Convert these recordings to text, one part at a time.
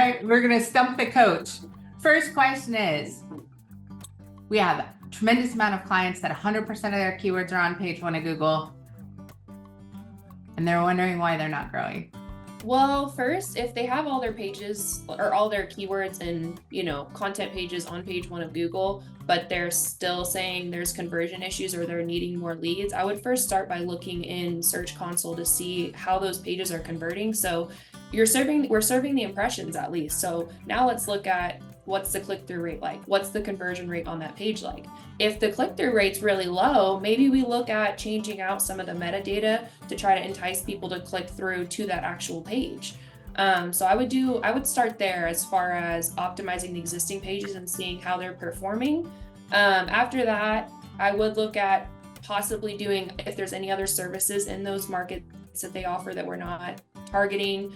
right, we're going to stump the coach. First question is, we have a tremendous amount of clients that 100% of their keywords are on page 1 of Google, and they're wondering why they're not growing. Well, first, if they have all their pages or all their keywords and, content pages on page 1 of Google, but they're still saying there's conversion issues or they're needing more leads, I would first start by looking in Search Console to see how those pages are converting. So we're serving the impressions at least. So now let's look at what's the click-through rate like? What's the conversion rate on that page like? If the click-through rate's really low, maybe we look at changing out some of the metadata to try to entice people to click through to that actual page. So I would start there as far as optimizing the existing pages and seeing how they're performing. After that, I would look at possibly doing, if there's any other services in those markets that they offer that we're not targeting,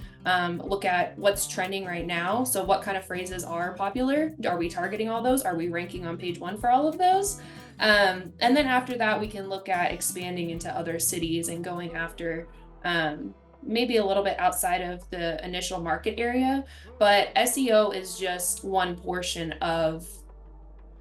look at what's trending right now. So what kind of phrases are popular? Are we targeting all those? Are we ranking on page 1 for all of those? And then after that, we can look at expanding into other cities and going after maybe a little bit outside of the initial market area. But SEO is just one portion of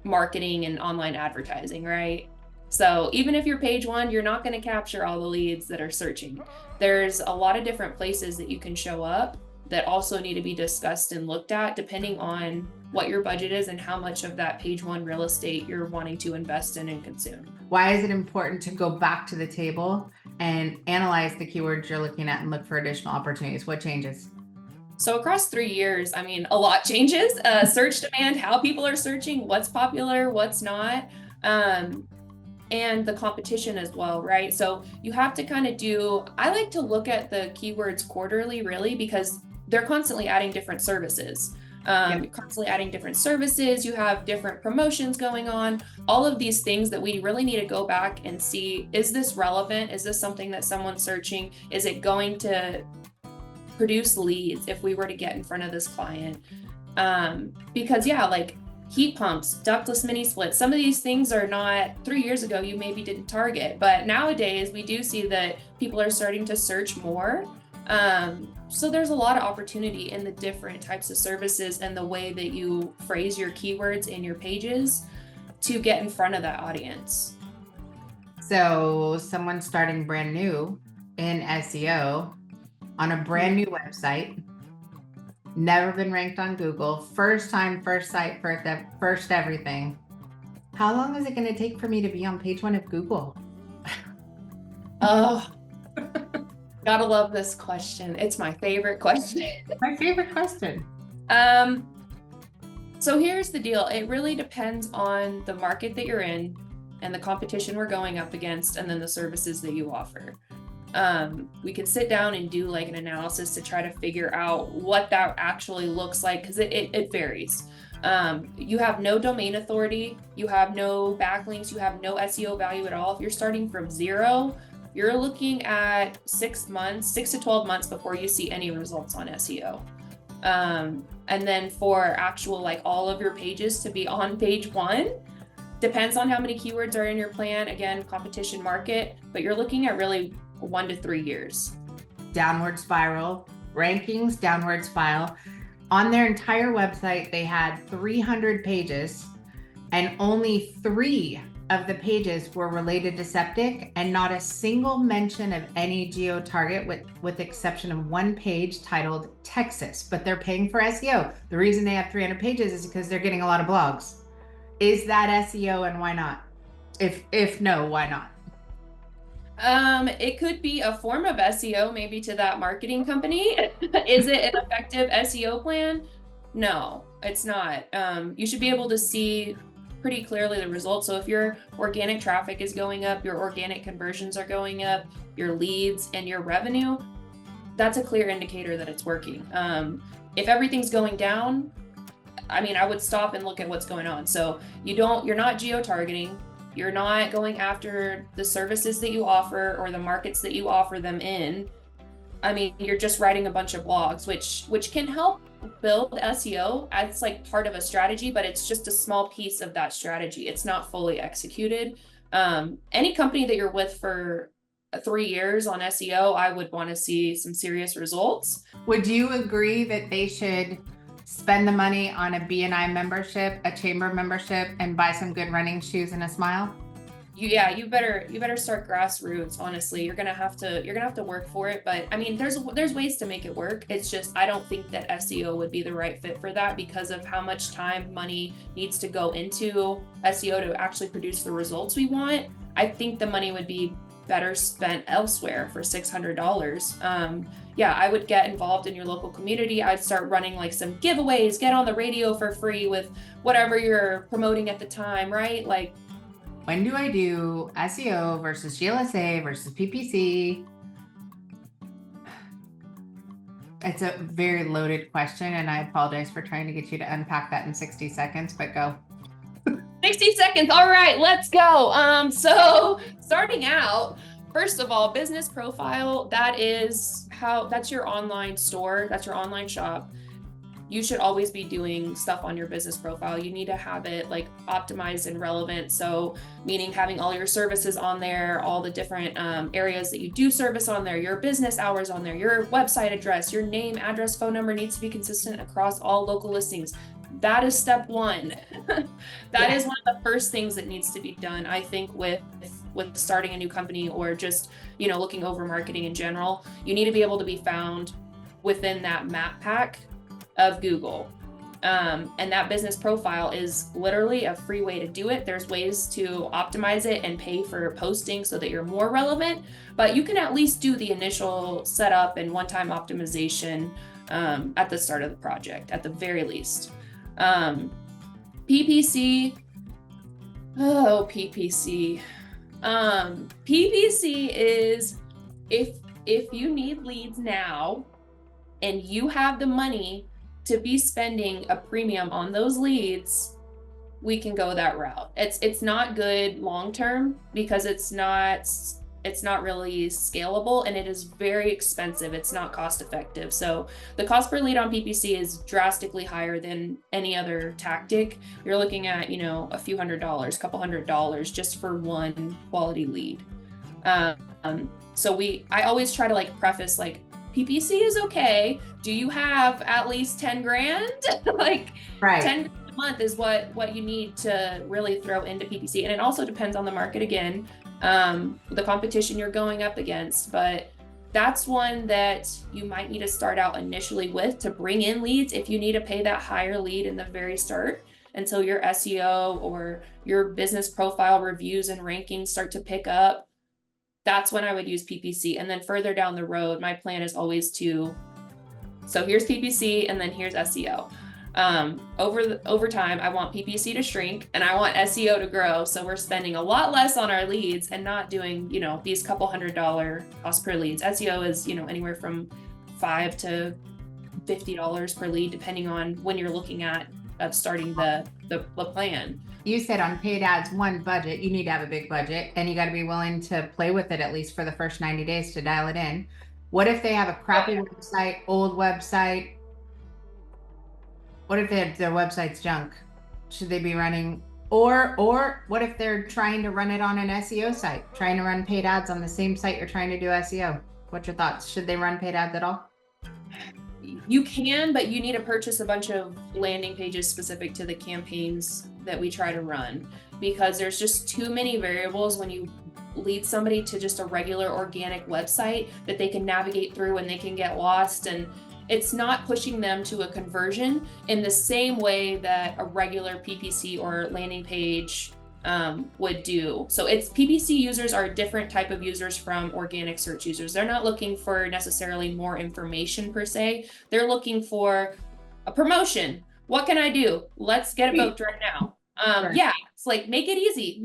marketing and online advertising, right? So even if you're page 1, you're not going to capture all the leads that are searching. There's a lot of different places that you can show up that also need to be discussed and looked at depending on what your budget is and how much of that page 1 real estate you're wanting to invest in and consume. Why is it important to go back to the table and analyze the keywords you're looking at and look for additional opportunities? What changes? So across 3 years, a lot changes. Search demand, how people are searching, what's popular, what's not. And the competition as well, right? So you have to I like to look at the keywords quarterly, really, because they're constantly adding different services. You're constantly adding different services, you have different promotions going on, all of these things that we really need to go back and see, is this relevant? Is this something that someone's searching? Is it going to produce leads if we were to get in front of this client? Because heat pumps, ductless mini splits, some of these things are not, 3 years ago you maybe didn't target, but nowadays we do see that people are starting to search more. So there's a lot of opportunity in the different types of services and the way that you phrase your keywords in your pages to get in front of that audience. So someone starting brand new in SEO on a brand new website, never been ranked on Google, first time, first site, first everything. How long is it going to take for me to be on page 1 of Google? Oh, gotta love this question. It's my favorite question. My favorite question. So here's the deal. It really depends on the market that you're in and the competition we're going up against, and then the services that you offer. We can sit down and do an analysis to try to figure out what that actually looks like, because it varies. You have no domain authority, you have no backlinks, you have no SEO value at all. If you're starting from 0, you're looking at 6 to 12 months before you see any results on SEO. And then for actual all of your pages to be on page 1, depends on how many keywords are in your plan. Again, competition market, but you're looking at really 1 to 3 years. Downward spiral, rankings, downward spiral. On their entire website, they had 300 pages, and only 3 of the pages were related to septic, and not a single mention of any geo target, with the exception of 1 page titled Texas. But they're paying for SEO. The reason they have 300 pages is because they're getting a lot of blogs. Is that SEO, and why not? If no, why not? It could be a form of SEO, maybe, to that marketing company. Is it an effective SEO plan? No, it's not. You should be able to see pretty clearly the results. So if your organic traffic is going up, your organic conversions are going up, your leads and your revenue, that's a clear indicator that it's working. If everything's going down, I would stop and look at what's going on. So you're not geo-targeting. You're not going after the services that you offer or the markets that you offer them in. You're just writing a bunch of blogs, which can help build SEO as part of a strategy, but it's just a small piece of that strategy. It's not fully executed. Any company that you're with for 3 years on SEO, I would want to see some serious results. Would you agree that they should spend the money on a BNI membership, a chamber membership, and buy some good running shoes and a smile? You better start grassroots. Honestly, you're gonna have to work for it. But I mean, there's ways to make it work. It's just I don't think that SEO would be the right fit for that because of how much time, money needs to go into SEO to actually produce the results we want. I think the money would be better spent elsewhere for $600. Yeah, I would get involved in your local community. I'd start running like some giveaways, get on the radio for free with whatever you're promoting at the time, right? Like, when do I do SEO versus GLSA versus PPC? It's a very loaded question, and I apologize for trying to get you to unpack that in 60 seconds, but go. 60 seconds. All right, let's go. So starting out, first of all, business profile, that's your online store, that's your online shop. You should always be doing stuff on your business profile. You need to have it like optimized and relevant. So meaning having all your services on there, all the different areas that you do service on there, your business hours on there, your website address, your name, address, phone number needs to be consistent across all local listings. That is step one. That is one of the first things that needs to be done, I think, with starting a new company or just, looking over marketing in general. You need to be able to be found within that map pack of Google. And that business profile is literally a free way to do it. There's ways to optimize it and pay for posting so that you're more relevant, but you can at least do the initial setup and one-time optimization at the start of the project, at the very least. PPC. Oh, PPC. PPC is if you need leads now and you have the money to be spending a premium on those leads, we can go that route. It's not good long term because it's not really scalable and it is very expensive. It's not cost effective. So the cost per lead on PPC is drastically higher than any other tactic. You're looking at, a few $100s, couple $100 just for one quality lead. So I always try to like preface like, PPC is okay. Do you have at least 10 grand? Like right. 10 grand a month is what you need to really throw into PPC. And it also depends on the market again, the competition you're going up against, but that's one that you might need to start out initially with to bring in leads if you need to pay that higher lead in the very start until your SEO or your business profile reviews and rankings start to pick up. That's when I would use PPC. And then further down the road, my plan is always so here's PPC and then here's SEO. Over time, I want PPC to shrink and I want SEO to grow. So we're spending a lot less on our leads and not doing, these couple $100 cost per leads. SEO is, anywhere from $5 to $50 per lead, depending on when you're looking at starting the plan. You said on paid ads, one budget, you need to have a big budget and you got to be willing to play with it at least for the first 90 days to dial it in. What if they have a crappy website, old website? What if their website's junk? Should they be running? Or what if they're trying to run it on an SEO site, trying to run paid ads on the same site you're trying to do SEO? What's your thoughts? Should they run paid ads at all? You can, but you need to purchase a bunch of landing pages specific to the campaigns that we try to run because there's just too many variables when you lead somebody to just a regular organic website that they can navigate through and they can get lost, and it's not pushing them to a conversion in the same way that a regular PPC or landing page would do. So PPC users are a different type of users from organic search users. They're not looking for necessarily more information per se. They're looking for a promotion. What can I do? Let's get it booked right now. Sure. Yeah, it's like make it easy.